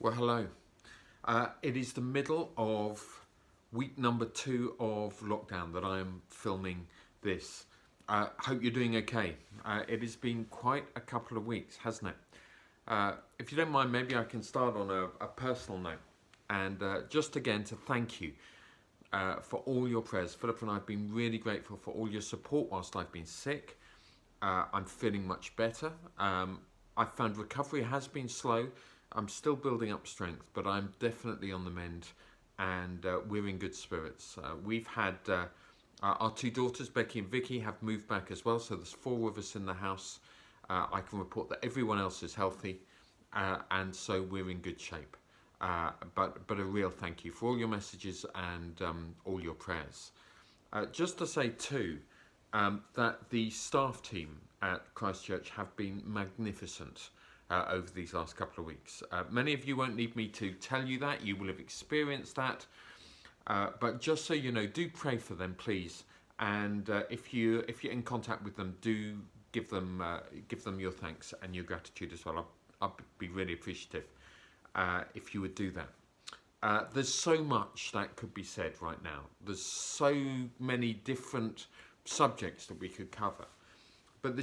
Well, hello. It is the middle of week number 2 of lockdown that I am filming this. Hope you're doing okay. It has been quite a couple of weeks, hasn't it? If you don't mind, maybe I can start on a personal note. And just again to thank you for all your prayers. Philip and I have been really grateful for all your support whilst I've been sick. I'm feeling much better. I've found recovery has been slow. I'm still building up strength, but I'm definitely on the mend, and we're in good spirits. We've had our 2 daughters, Becky and Vicky, have moved back as well, so there's 4 of us in the house. I can report that everyone else is healthy, and so we're in good shape. But a real thank you for all your messages and all your prayers. Just to say too, that the staff team at Christchurch have been magnificent over these last couple of weeks. Many of you won't need me to tell you that, you will have experienced that, but just so you know, do pray for them, please. And if you're in contact with them, do give them your thanks and your gratitude as well. I'll be really appreciative if you would do that. There's so much that could be said right now. There's so many different subjects that we could cover, but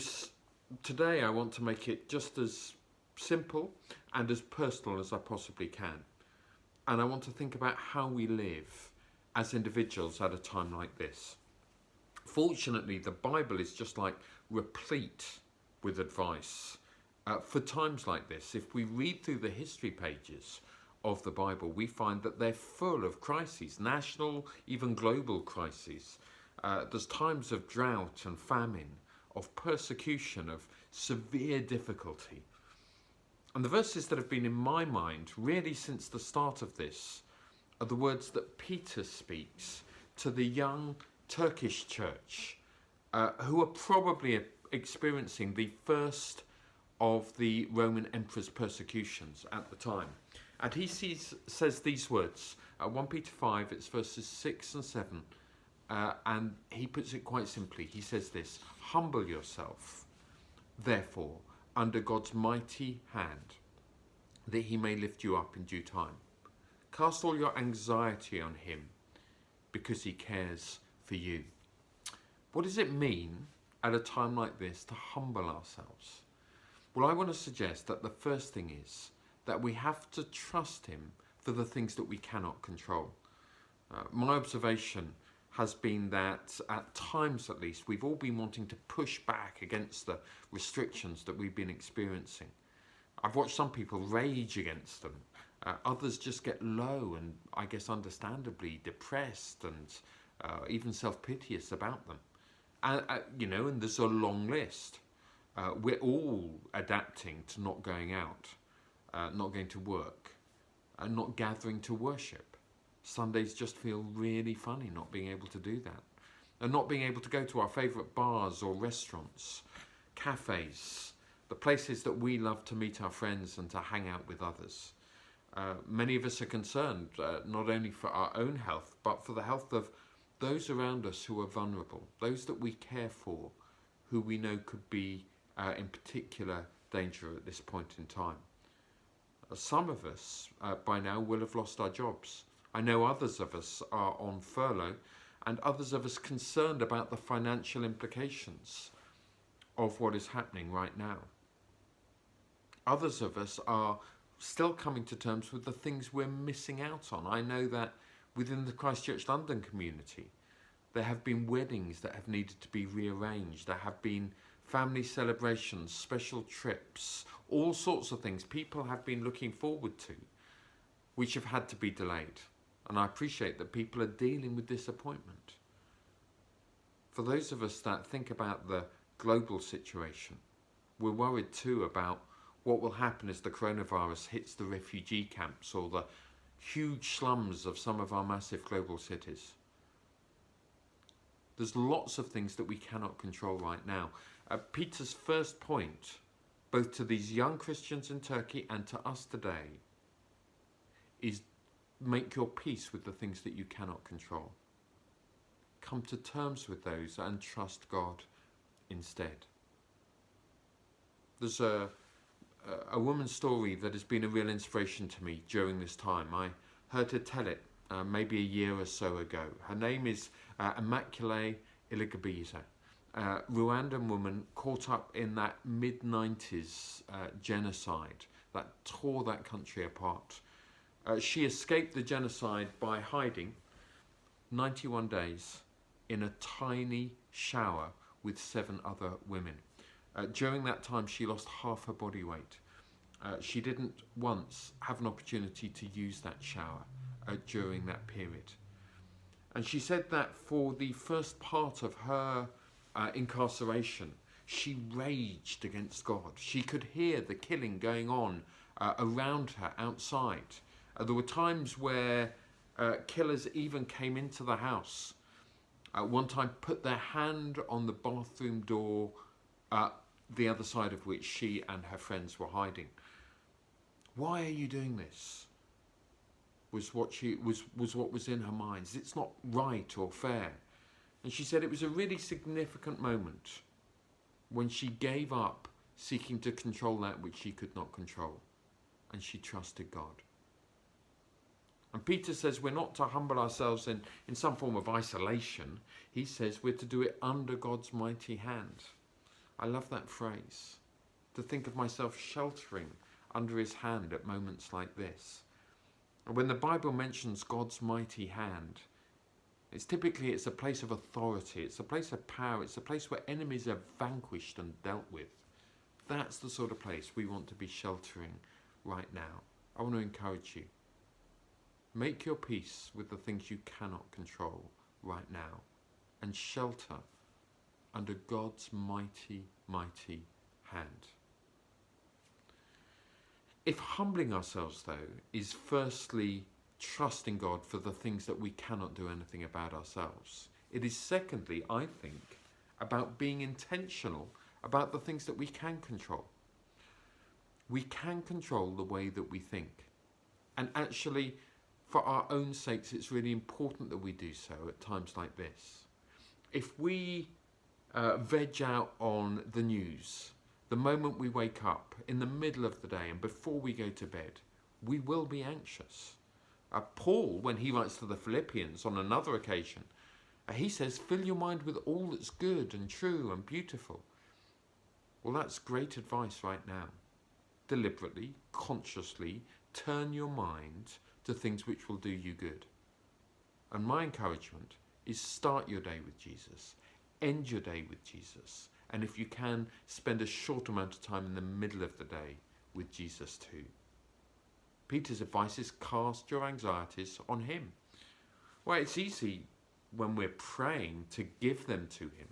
today I want to make it just as simple and as personal as I possibly can. And I want to think about how we live as individuals at a time like this. Fortunately, the Bible is just like replete with advice for times like this. If we read through the history pages of the Bible, we find that they're full of crises, national, even global crises. There's times of drought and famine, of persecution, of severe difficulty. And the verses that have been in my mind really since the start of this are the words that Peter speaks to the young Turkish church who are probably experiencing the first of the Roman emperor's persecutions at the time. And he says these words, 1 Peter 5, it's verses 6 and 7, and he puts it quite simply. He says this: humble yourself, therefore, under God's mighty hand, that he may lift you up in due time. Cast all your anxiety on him, because he cares for you. What does it mean at a time like this to humble ourselves? Well, I want to suggest that the first thing is that we have to trust him for the things that we cannot control. My observation has been that at times at least we've all been wanting to push back against the restrictions that we've been experiencing. I've watched some people rage against them, others just get low and I guess understandably depressed and even self-piteous about them. And there's a long list. We're all adapting to not going out, not going to work, and not gathering to worship. Sundays just feel really funny not being able to do that. And not being able to go to our favourite bars or restaurants, cafes, the places that we love to meet our friends and to hang out with others. Many of us are concerned not only for our own health, but for the health of those around us who are vulnerable, those that we care for, who we know could be in particular danger at this point in time. Some of us by now will have lost our jobs. I know others of us are on furlough, and others of us concerned about the financial implications of what is happening right now. Others of us are still coming to terms with the things we're missing out on. I know that within the Christchurch London community, there have been weddings that have needed to be rearranged. There have been family celebrations, special trips, all sorts of things people have been looking forward to, which have had to be delayed. And I appreciate that people are dealing with disappointment. For those of us that think about the global situation, we're worried too about what will happen as the coronavirus hits the refugee camps or the huge slums of some of our massive global cities. There's lots of things that we cannot control right now. Peter's first point, both to these young Christians in Turkey and to us today, is make your peace with the things that you cannot control. Come to terms with those and trust God instead. There's a a woman's story that has been a real inspiration to me during this time. I heard her tell it maybe a year or so ago. Her name is Immaculée Iligabiza, Rwandan woman caught up in that mid-90s genocide that tore that country apart. She escaped the genocide by hiding 91 days in a tiny shower with 7 other women. During that time, she lost half her body weight. She didn't once have an opportunity to use that shower during that period. And she said that for the first part of her incarceration, she raged against God. She could hear the killing going on around her outside. There were times where killers even came into the house. One time put their hand on the bathroom door, the other side of which she and her friends were hiding. Why are you doing this? Was what was in her mind. It's not right or fair. And she said it was a really significant moment when she gave up seeking to control that which she could not control, and she trusted God. And Peter says we're not to humble ourselves in some form of isolation. He says we're to do it under God's mighty hand. I love that phrase, to think of myself sheltering under his hand at moments like this. And when the Bible mentions God's mighty hand, it's a place of authority, it's a place of power, it's a place where enemies are vanquished and dealt with. That's the sort of place we want to be sheltering right now. I want to encourage you. Make your peace with the things you cannot control right now and shelter under God's mighty, mighty hand. If humbling ourselves, though, is firstly trusting God for the things that we cannot do anything about ourselves, it is secondly, I think, about being intentional about the things that we can control. We can control the way that we think. And actually, for our own sakes, it's really important that we do so at times like this. If we veg out on the news the moment we wake up, in the middle of the day and before we go to bed, we will be anxious. Paul, when he writes to the Philippians on another occasion, he says, fill your mind with all that's good and true and beautiful. Well, that's great advice right now. Deliberately, consciously, turn your mind to things which will do you good. And my encouragement is start your day with Jesus, end your day with Jesus, and if you can, spend a short amount of time in the middle of the day with Jesus too. Peter's advice is cast your anxieties on him. Well, it's easy when we're praying to give them to him.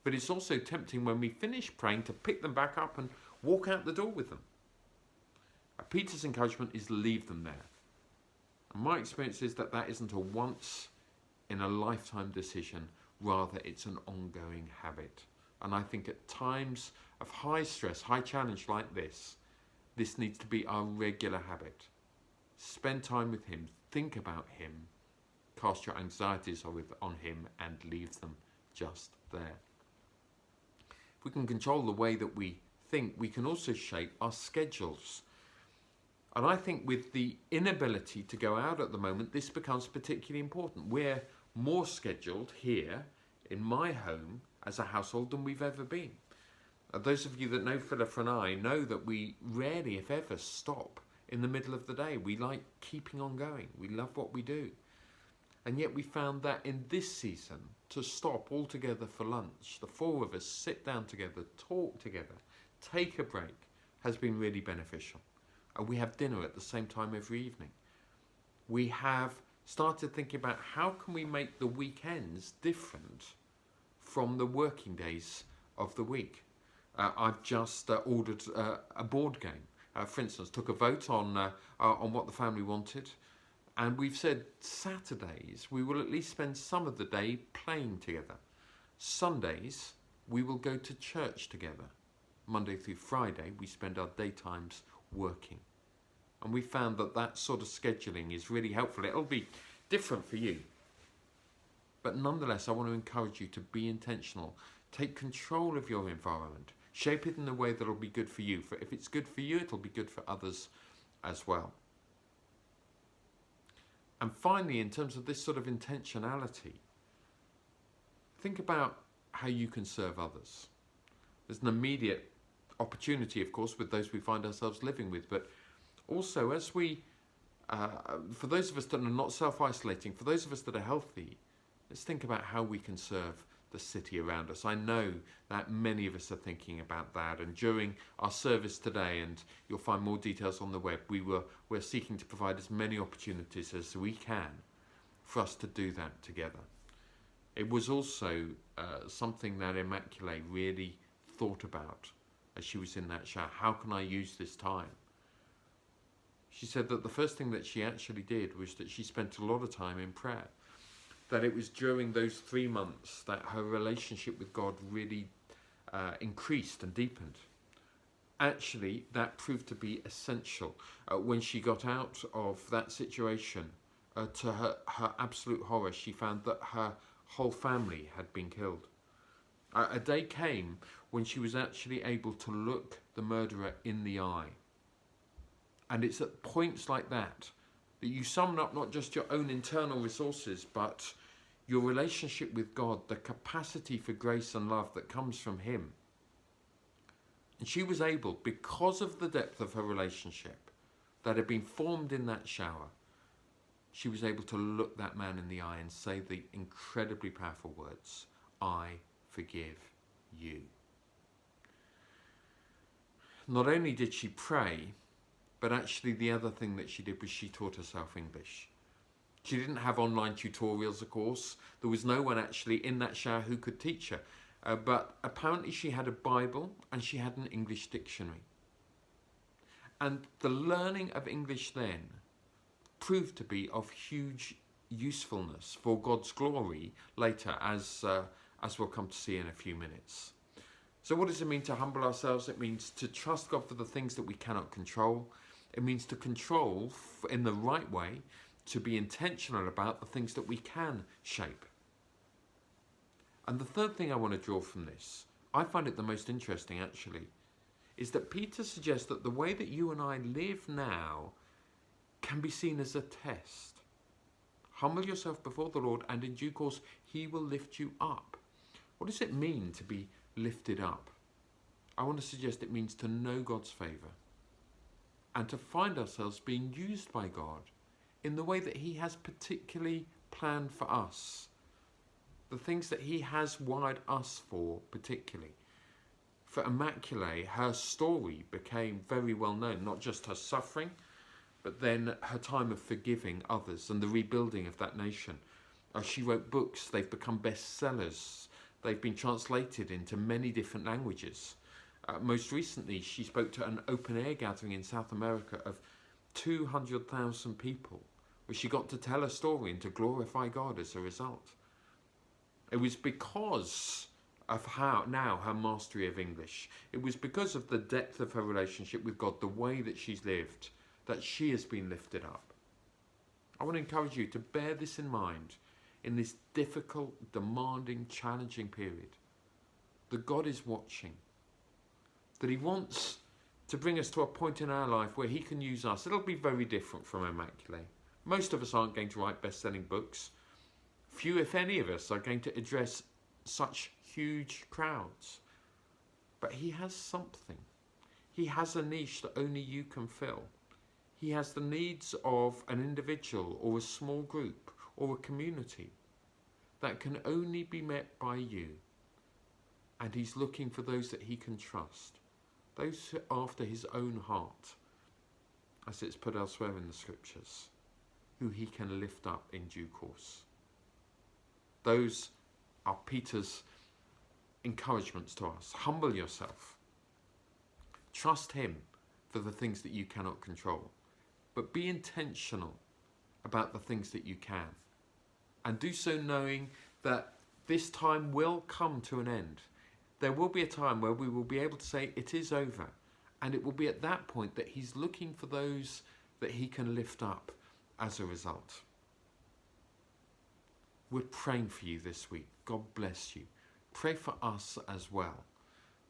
But it's also tempting when we finish praying to pick them back up and walk out the door with them. Peter's encouragement is leave them there. And my experience is that isn't a once in a lifetime decision, rather it's an ongoing habit. And I think at times of high stress, high challenge like this needs to be our regular habit. Spend time with him, think about him, cast your anxieties on him and leave them just there. If we can control the way that we think, we can also shape our schedules. And I think with the inability to go out at the moment, this becomes particularly important. We're more scheduled here in my home as a household than we've ever been. Those of you that know Philip and I know that we rarely, if ever, stop in the middle of the day. We like keeping on going. We love what we do. And yet we found that in this season, to stop altogether for lunch, the 4 of us sit down together, talk together, take a break, has been really beneficial. And we have dinner at the same time every evening. We have started thinking about how can we make the weekends different from the working days of the week. I've just ordered a board game. For instance, took a vote on what the family wanted, and we've said Saturdays we will at least spend some of the day playing together. Sundays we will go to church together. Monday through Friday we spend our daytimes working. And we found that sort of scheduling is really helpful. It'll be different for you. But nonetheless, I want to encourage you to be intentional. Take control of your environment. Shape it in a way that'll be good for you. For if it's good for you, it'll be good for others as well. And finally, in terms of this sort of intentionality, think about how you can serve others. There's an immediate opportunity, of course, with those we find ourselves living with, but also as we, for those of us that are not self-isolating, for those of us that are healthy, let's think about how we can serve the city around us. I know that many of us are thinking about that, and during our service today, and you'll find more details on the web, we're seeking to provide as many opportunities as we can for us to do that together. It was also something that Immaculée really thought about as she was in that shower. How can I use this time? She said that the first thing that she actually did was that she spent a lot of time in prayer. That it was during those 3 months that her relationship with God really increased and deepened. Actually, that proved to be essential. When she got out of that situation, to her absolute horror, she found that her whole family had been killed. A day came when she was actually able to look the murderer in the eye. And it's at points like that that you sum up not just your own internal resources, but your relationship with God, the capacity for grace and love that comes from Him. And she was able, because of the depth of her relationship that had been formed in that shower, she was able to look that man in the eye and say the incredibly powerful words, I forgive you. Not only did she pray, but actually the other thing that she did was she taught herself English. She didn't have online tutorials, of course. There was no one actually in that shower who could teach her. But apparently she had a Bible and she had an English dictionary. And the learning of English then proved to be of huge usefulness for God's glory later, as we'll come to see in a few minutes. So what does it mean to humble ourselves? It means to trust God for the things that we cannot control. It means to control in the right way, to be intentional about the things that we can shape. And the third thing I want to draw from this, I find it the most interesting actually, is that Peter suggests that the way that you and I live now can be seen as a test. Humble yourself before the Lord, and in due course He will lift you up. What does it mean to be lifted up? I want to suggest it means to know God's favour and to find ourselves being used by God in the way that He has particularly planned for us. The things that He has wired us for particularly. For Immaculée, her story became very well known, not just her suffering, but then her time of forgiving others and the rebuilding of that nation. She wrote books, they've become bestsellers, they've been translated into many different languages. Most recently, she spoke to an open-air gathering in South America of 200,000 people, where she got to tell her story and to glorify God as a result. It was because of her mastery of English. It was because of the depth of her relationship with God, the way that she's lived, that she has been lifted up. I want to encourage you to bear this in mind in this difficult, demanding, challenging period. That God is watching. That He wants to bring us to a point in our life where He can use us. It'll be very different from Immaculée. Most of us aren't going to write best-selling books. Few, if any of us, are going to address such huge crowds. But He has something. He has a niche that only you can fill. He has the needs of an individual or a small group or a community that can only be met by you. And He's looking for those that He can trust. Those after His own heart, as it's put elsewhere in the scriptures, who He can lift up in due course. Those are Peter's encouragements to us. Humble yourself. Trust Him for the things that you cannot control. But be intentional about the things that you can. And do so knowing that this time will come to an end. There will be a time where we will be able to say it is over. And it will be at that point that He's looking for those that He can lift up as a result. We're praying for you this week. God bless you. Pray for us as well,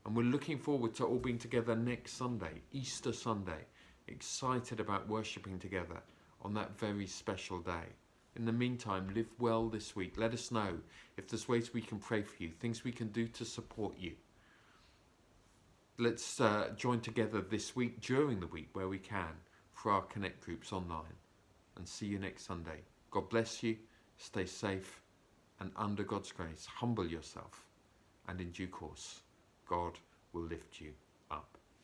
And we're looking forward to all being together next Sunday, Easter Sunday. Excited about worshipping together on that very special day. In the meantime, live well this week. Let us know if there's ways we can pray for you, things we can do to support you. Let's join together this week, during the week where we can, for our Connect groups online. And see you next Sunday. God bless you, stay safe, and under God's grace, humble yourself. And in due course, God will lift you up.